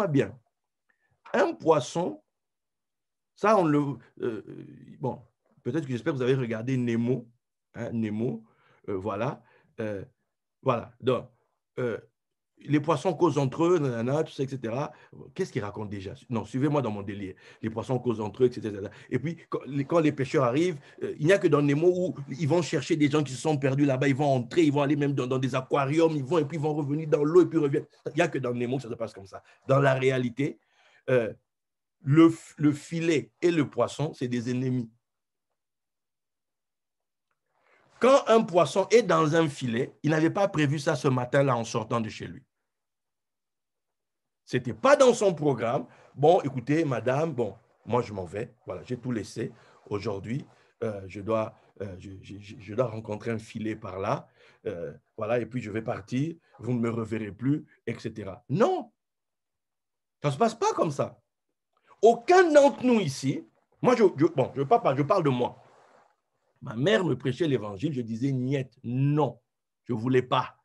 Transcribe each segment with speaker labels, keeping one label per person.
Speaker 1: écoutez-moi bien. Un poisson, ça, on le... bon, peut-être que j'espère que vous avez regardé Nemo. Hein, Nemo, voilà. Voilà. Donc, les poissons causent entre eux, nanana, tout ça, etc. Qu'est-ce qu'ils racontent déjà? Non, suivez-moi dans mon délire. Les poissons causent entre eux, etc. Et puis, quand les pêcheurs arrivent, il n'y a que dans Nemo où ils vont chercher des gens qui se sont perdus là-bas, ils vont entrer, ils vont aller même dans des aquariums, ils vont et puis ils vont revenir dans l'eau et puis reviennent. Il n'y a que dans Nemo que ça se passe comme ça. Dans la réalité, le filet et le poisson, c'est des ennemis. Quand un poisson est dans un filet, il n'avait pas prévu ça ce matin-là en sortant de chez lui. Ce n'était pas dans son programme. Bon, écoutez, madame, bon, moi je m'en vais. Voilà, j'ai tout laissé. Aujourd'hui, je dois rencontrer un filet par là. Voilà, et puis je vais partir. Vous ne me reverrez plus, etc. Non, ça ne se passe pas comme ça. Aucun d'entre nous ici, moi, je parle de moi. Ma mère me prêchait l'évangile, je disais niet, non, je ne voulais pas.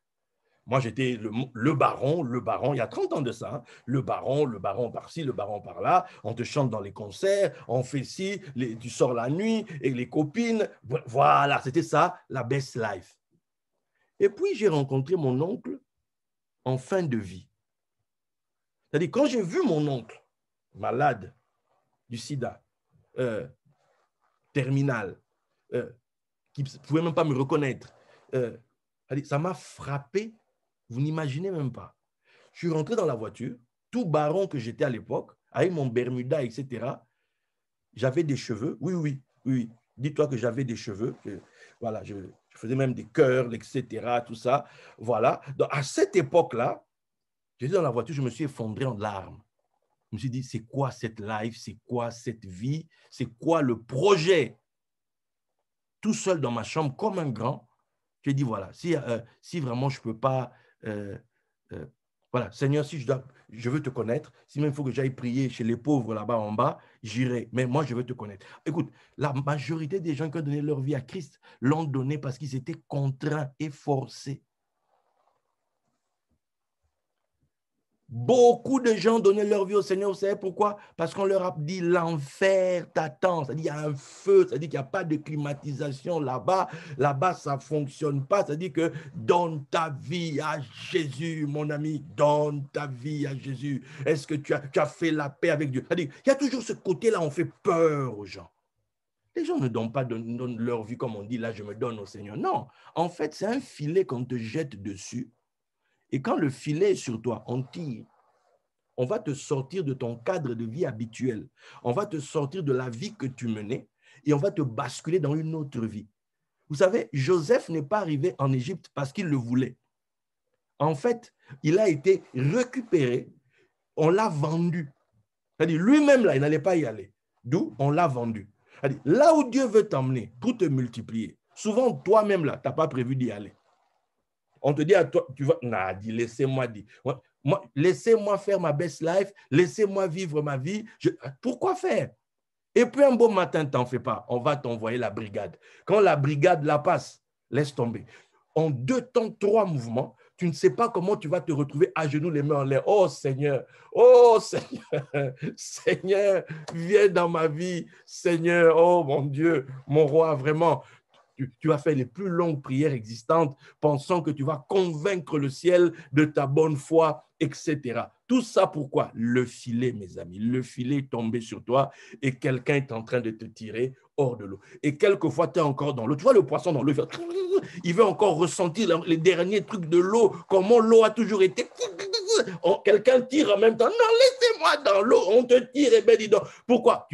Speaker 1: Moi, j'étais le baron, il y a 30 ans de ça, hein, le baron par-ci, le baron par-là, on te chante dans les concerts, on fait ci, tu sors la nuit, et les copines, voilà, c'était ça, la best life. Et puis, j'ai rencontré mon oncle en fin de vie. C'est-à-dire, quand j'ai vu mon oncle, malade du sida, terminal, qui ne pouvait même pas me reconnaître. Ça m'a frappé, vous n'imaginez même pas. Je suis rentré dans la voiture, tout baron que j'étais à l'époque, avec mon Bermuda, etc. J'avais des cheveux, oui. Dis-toi que j'avais des cheveux. Voilà, je faisais même des curls, etc., tout ça. Voilà. Donc, à cette époque-là, j'étais dans la voiture, je me suis effondré en larmes. Je me suis dit, c'est quoi cette life? C'est quoi cette vie? C'est quoi le projet? Tout seul dans ma chambre, comme un grand, j'ai dit, voilà, si vraiment je ne peux pas, voilà, Seigneur, si je veux te connaître, si même il faut que j'aille prier chez les pauvres là-bas en bas, j'irai, mais moi, je veux te connaître. Écoute, la majorité des gens qui ont donné leur vie à Christ l'ont donné parce qu'ils étaient contraints et forcés. Beaucoup de gens donnaient leur vie au Seigneur, vous savez pourquoi? Parce qu'on leur a dit l'enfer t'attend, c'est-à-dire il y a un feu, c'est-à-dire qu'il n'y a pas de climatisation là-bas, là-bas ça ne fonctionne pas, c'est-à-dire que donne ta vie à Jésus, mon ami, donne ta vie à Jésus. Est-ce que tu as fait la paix avec Dieu? C'est-à-dire il y a toujours ce côté-là, on fait peur aux gens. Les gens ne donnent pas leur vie comme on dit, là je me donne au Seigneur. Non, en fait c'est un filet qu'on te jette dessus. Et quand le filet est sur toi, on tire. On va te sortir de ton cadre de vie habituel. On va te sortir de la vie que tu menais et on va te basculer dans une autre vie. Vous savez, Joseph n'est pas arrivé en Égypte parce qu'il le voulait. En fait, il a été récupéré, on l'a vendu. C'est-à-dire, lui-même, là, il n'allait pas y aller. D'où on l'a vendu. C'est-à-dire, là où Dieu veut t'emmener pour te multiplier, souvent, toi-même, là, tu n'as pas prévu d'y aller. On te dit à toi, tu vas, nah, dis, laissez-moi dire. Laissez-moi faire ma best life, laissez-moi vivre ma vie. Pourquoi faire? Et puis un beau matin, t'en fais pas, on va t'envoyer la brigade. Quand la brigade la passe, laisse tomber. En 2 temps, 3 mouvements, tu ne sais pas comment tu vas te retrouver à genoux, les mains en l'air. Oh Seigneur, Seigneur, viens dans ma vie. Seigneur, oh mon Dieu, mon roi, vraiment. Tu vas faire les plus longues prières existantes, pensant que tu vas convaincre le ciel de ta bonne foi, etc. Tout ça pourquoi? Le filet, mes amis. Le filet est tombé sur toi et quelqu'un est en train de te tirer hors de l'eau. Et quelquefois, tu es encore dans l'eau. Tu vois le poisson dans l'eau, il veut encore ressentir les derniers trucs de l'eau, comment l'eau a toujours été. Quelqu'un tire en même temps. Non, laissez-moi dans l'eau. On te tire et bien dis donc. Pourquoi?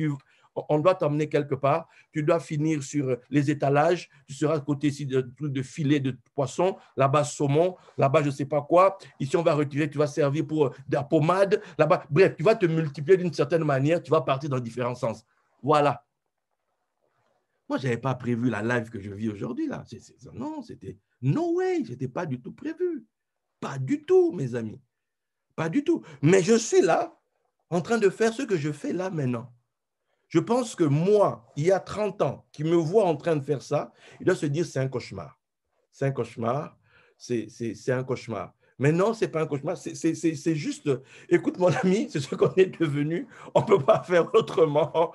Speaker 1: On doit t'emmener quelque part, tu dois finir sur les étalages, tu seras à côté ici de filets de poisson, là-bas saumon, là-bas je ne sais pas quoi, ici on va retirer, tu vas servir pour de la pommade, là-bas, bref, tu vas te multiplier d'une certaine manière, tu vas partir dans différents sens. Voilà. Moi, je n'avais pas prévu la live que je vis aujourd'hui, là. Non, c'était no way, ce n'était pas du tout prévu. Pas du tout, mes amis. Pas du tout. Mais je suis là, en train de faire ce que je fais là maintenant. Je pense que moi, il y a 30 ans, qui me voit en train de faire ça, il doit se dire c'est un cauchemar. C'est un cauchemar, c'est un cauchemar. Mais non, ce n'est pas un cauchemar, c'est juste, écoute mon ami, c'est ce qu'on est devenu, on ne peut pas faire autrement.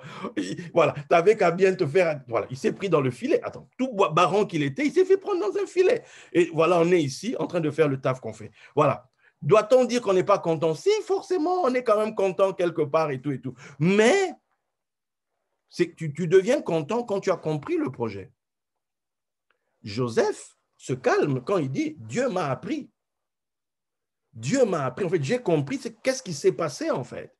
Speaker 1: Voilà, tu n'avais qu'à bien te faire, voilà, il s'est pris dans le filet. Attends, tout baron qu'il était, il s'est fait prendre dans un filet. Et voilà, on est ici en train de faire le taf qu'on fait. Voilà. Doit-on dire qu'on n'est pas content? Si, forcément, on est quand même content quelque part et tout et tout. Mais tu deviens content quand tu as compris le projet. Joseph se calme quand il dit, Dieu m'a appris. Dieu m'a appris, en fait, j'ai compris qu'est-ce qui s'est passé, en fait.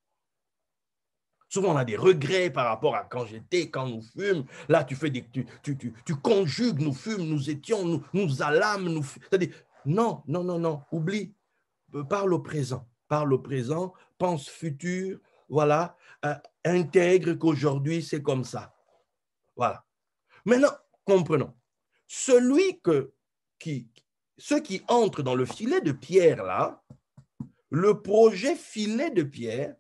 Speaker 1: Souvent, on a des regrets par rapport à quand j'étais, quand nous fûmes. Là, tu conjugues, nous fûmes, nous étions, nous allâmes. C'est-à-dire, non, oublie. Parle au présent, pense futur, voilà, intègre qu'aujourd'hui, c'est comme ça. Voilà. Maintenant, comprenons. Ceux qui entrent dans le filet de pierre, là, le projet filet de pierre,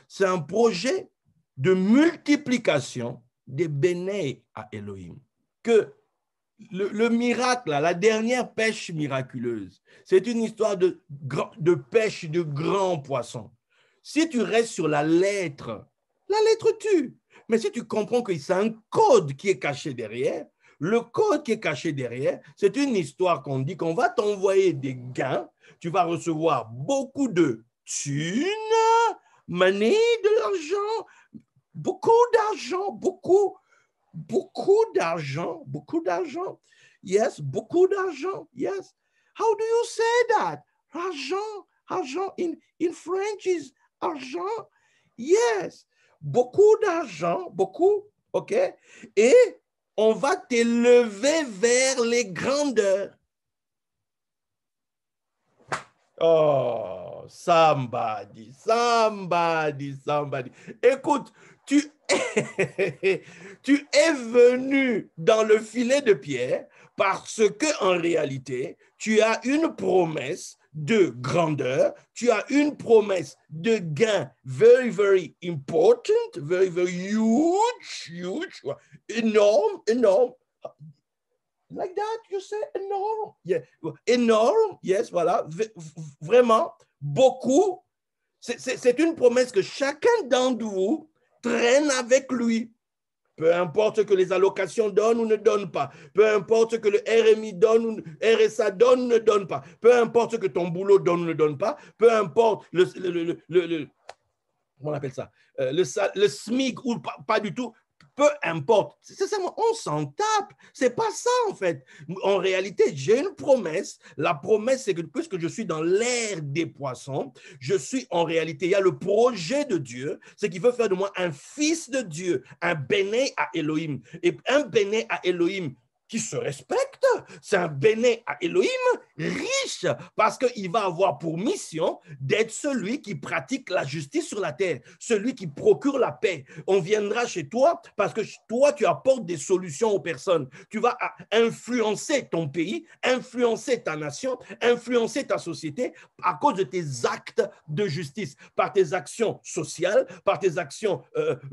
Speaker 1: c'est un projet de multiplication des béné à Elohim. Que le miracle, là, la dernière pêche miraculeuse, c'est une histoire de pêche de grands poissons. Si tu restes sur la lettre tue. Mais si tu comprends que c'est un code qui est caché derrière, le code qui est caché derrière, c'est une histoire qu'on dit qu'on va t'envoyer des gains, tu vas recevoir beaucoup de thunes, money, de l'argent, beaucoup d'argent, beaucoup d'argent. Yes, beaucoup d'argent. Yes. How do you say that? Argent in French is argent. Yes. Beaucoup d'argent, beaucoup, OK? Et on va t'élever vers les grandeurs. Oh, somebody. Écoute, tu es venu dans le filet de pierre parce que en réalité, tu as une promesse de grandeur, tu as une promesse de gain very, very important, very, very huge, énorme. Like that, you say énorme. Yeah. Énorme, yes, voilà. Vraiment, beaucoup. C'est une promesse que chacun d'entre vous traîne avec lui. Peu importe ce que les allocations donnent ou ne donnent pas. Peu importe ce que le RMI donne ou RSA donne ou ne donne pas. Peu importe ce que ton boulot donne ou ne donne pas. Peu importe comment on appelle ça, le SMIC ou pas du tout. Peu importe. C'est ça, on s'en tape. C'est pas ça, en fait. En réalité, j'ai une promesse. La promesse, c'est que puisque je suis dans l'ère des poissons, je suis en réalité, il y a le projet de Dieu, c'est qu'il veut faire de moi un fils de Dieu, un béné à Elohim. Et un béné à Elohim qui se respecte, c'est un béné à Elohim riche parce qu'il va avoir pour mission d'être celui qui pratique la justice sur la terre, celui qui procure la paix. On viendra chez toi parce que toi, tu apportes des solutions aux personnes. Tu vas influencer ton pays, influencer ta nation, influencer ta société à cause de tes actes de justice, par tes actions sociales, par tes actions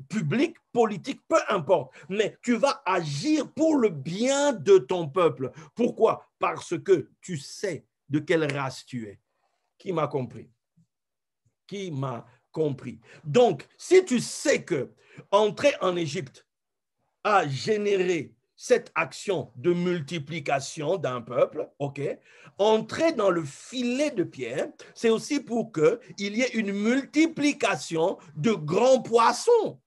Speaker 1: publiques, politiques, peu importe. Mais tu vas agir pour le bien de ton peuple. Pourquoi? Parce que tu sais de quelle race tu es. Qui m'a compris? Qui m'a compris? Donc, si tu sais que entrer en Égypte a généré cette action de multiplication d'un peuple, ok? Entrer dans le filet de pierre, c'est aussi pour qu'il y ait une multiplication de grands poissons.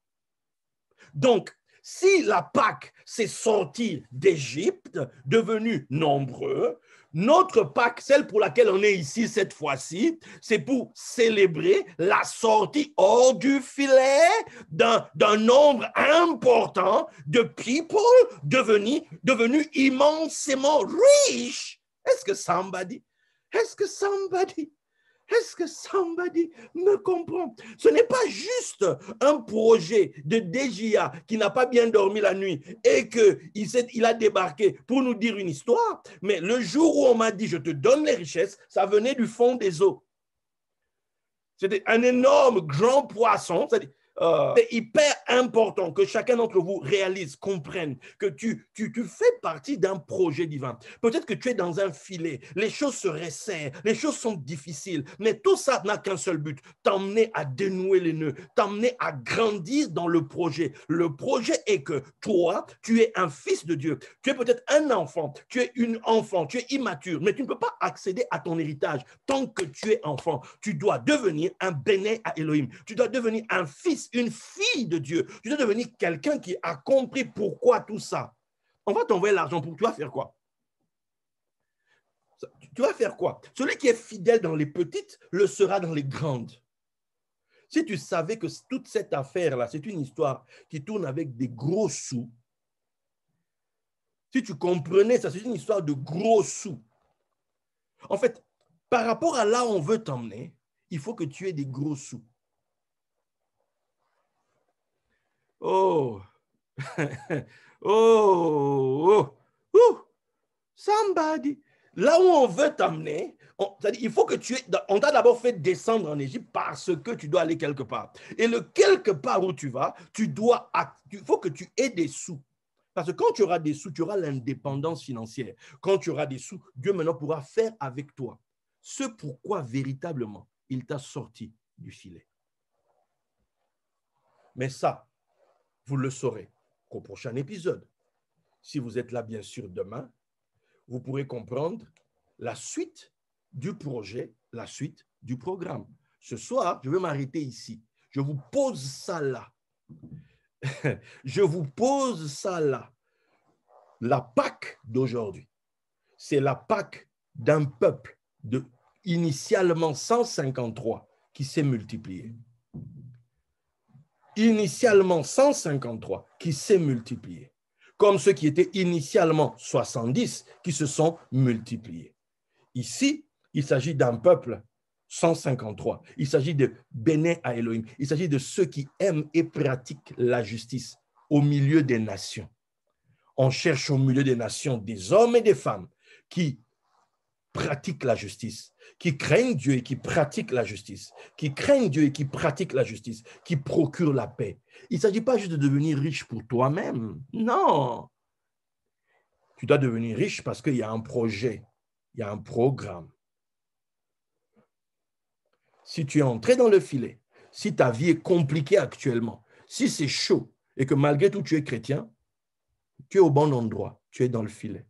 Speaker 1: Donc, si la Pâque s'est sortie d'Égypte, devenue nombreux, notre Pâque, celle pour laquelle on est ici cette fois-ci, c'est pour célébrer la sortie hors du filet d'un nombre important de people devenus immensément riches. Est-ce que somebody me comprend? Ce n'est pas juste un projet de DJA qui n'a pas bien dormi la nuit et qu'il a débarqué pour nous dire une histoire, mais le jour où on m'a dit « je te donne les richesses », ça venait du fond des eaux. C'était un énorme grand poisson, C'est hyper important que chacun d'entre vous réalise, comprenne que tu fais partie d'un projet divin. Peut-être que tu es dans un filet, les choses se resserrent, les choses sont difficiles, mais tout ça n'a qu'un seul but, t'emmener à dénouer les nœuds, t'emmener à grandir dans le projet. Le projet est que toi, tu es un fils de Dieu, tu es peut-être un enfant, tu es une enfant, tu es immature, mais tu ne peux pas accéder à ton héritage tant que tu es enfant. Tu dois devenir un béné à Elohim, tu dois devenir un fils, une fille de Dieu. Tu dois devenir quelqu'un qui a compris pourquoi tout ça. On va t'envoyer l'argent pour tu vas faire quoi? Tu vas faire quoi? Celui qui est fidèle dans les petites le sera dans les grandes. Si tu savais que toute cette affaire-là, c'est une histoire qui tourne avec des gros sous, si tu comprenais ça, c'est une histoire de gros sous. En fait, par rapport à là où on veut t'emmener, il faut que tu aies des gros sous. Oh, somebody. Là où on veut t'amener, il faut que tu aies, on t'a d'abord fait descendre en Égypte parce que tu dois aller quelque part. Et le quelque part où tu vas, il faut que tu aies des sous. Parce que quand tu auras des sous, tu auras l'indépendance financière. Quand tu auras des sous, Dieu maintenant pourra faire avec toi ce pourquoi véritablement il t'a sorti du filet. Mais ça, vous le saurez qu'au prochain épisode. Si vous êtes là, bien sûr, demain, vous pourrez comprendre la suite du projet, la suite du programme. Ce soir, je vais m'arrêter ici. Je vous pose ça là. Je vous pose ça là. La Pâque d'aujourd'hui, c'est la Pâque d'un peuple de initialement 153 qui s'est multiplié. Initialement 153 qui s'est multiplié, comme ceux qui étaient initialement 70 qui se sont multipliés. Ici, il s'agit d'un peuple 153. Il s'agit de béné à Elohim. Il s'agit de ceux qui aiment et pratiquent la justice au milieu des nations. On cherche au milieu des nations des hommes et des femmes qui pratiquent la justice, qui craignent Dieu et qui pratiquent la justice, qui craignent Dieu et qui pratiquent la justice, qui procurent la paix. Il ne s'agit pas juste de devenir riche pour toi-même. Non. Tu dois devenir riche parce qu'il y a un projet, il y a un programme. Si tu es entré dans le filet, si ta vie est compliquée actuellement, si c'est chaud et que malgré tout tu es chrétien, tu es au bon endroit, tu es dans le filet.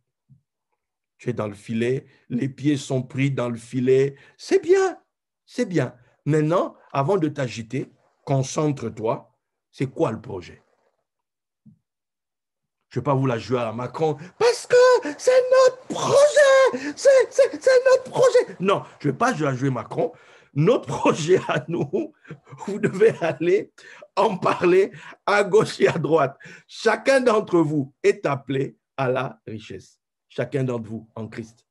Speaker 1: Tu es dans le filet, les pieds sont pris dans le filet. C'est bien, c'est bien. Maintenant, avant de t'agiter, concentre-toi. C'est quoi le projet? Je ne vais pas vous la jouer à Macron parce que c'est notre projet. C'est notre projet. Non, je ne vais pas la jouer Macron. Notre projet à nous, vous devez aller en parler à gauche et à droite. Chacun d'entre vous est appelé à la richesse. Chacun d'entre vous en Christ,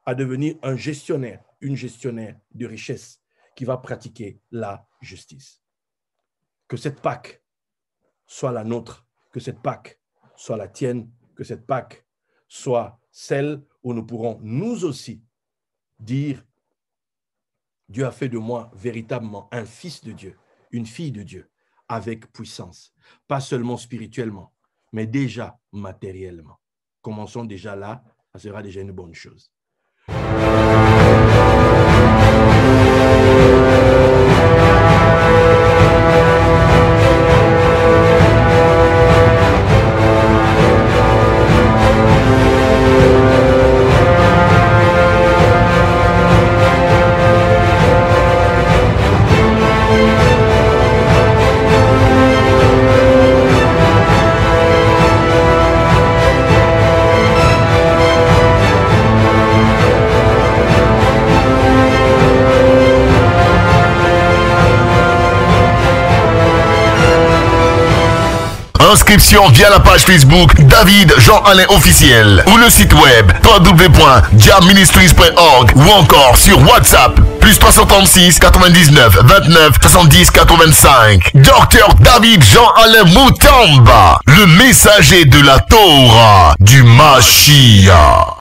Speaker 1: à devenir un gestionnaire, une gestionnaire de richesse qui va pratiquer la justice. Que cette Pâque soit la nôtre, que cette Pâque soit la tienne, que cette Pâque soit celle où nous pourrons nous aussi dire « Dieu a fait de moi véritablement un fils de Dieu, une fille de Dieu, avec puissance, pas seulement spirituellement, mais déjà matériellement. » Commençons déjà là, ça sera déjà une bonne chose.
Speaker 2: Inscription via la page Facebook David Jean-Alain officiel ou le site web www.diaministries.org ou encore sur WhatsApp +336 99 29 70 85. Dr David Jean-Alain Moutamba, le messager de la Torah du Mashiach.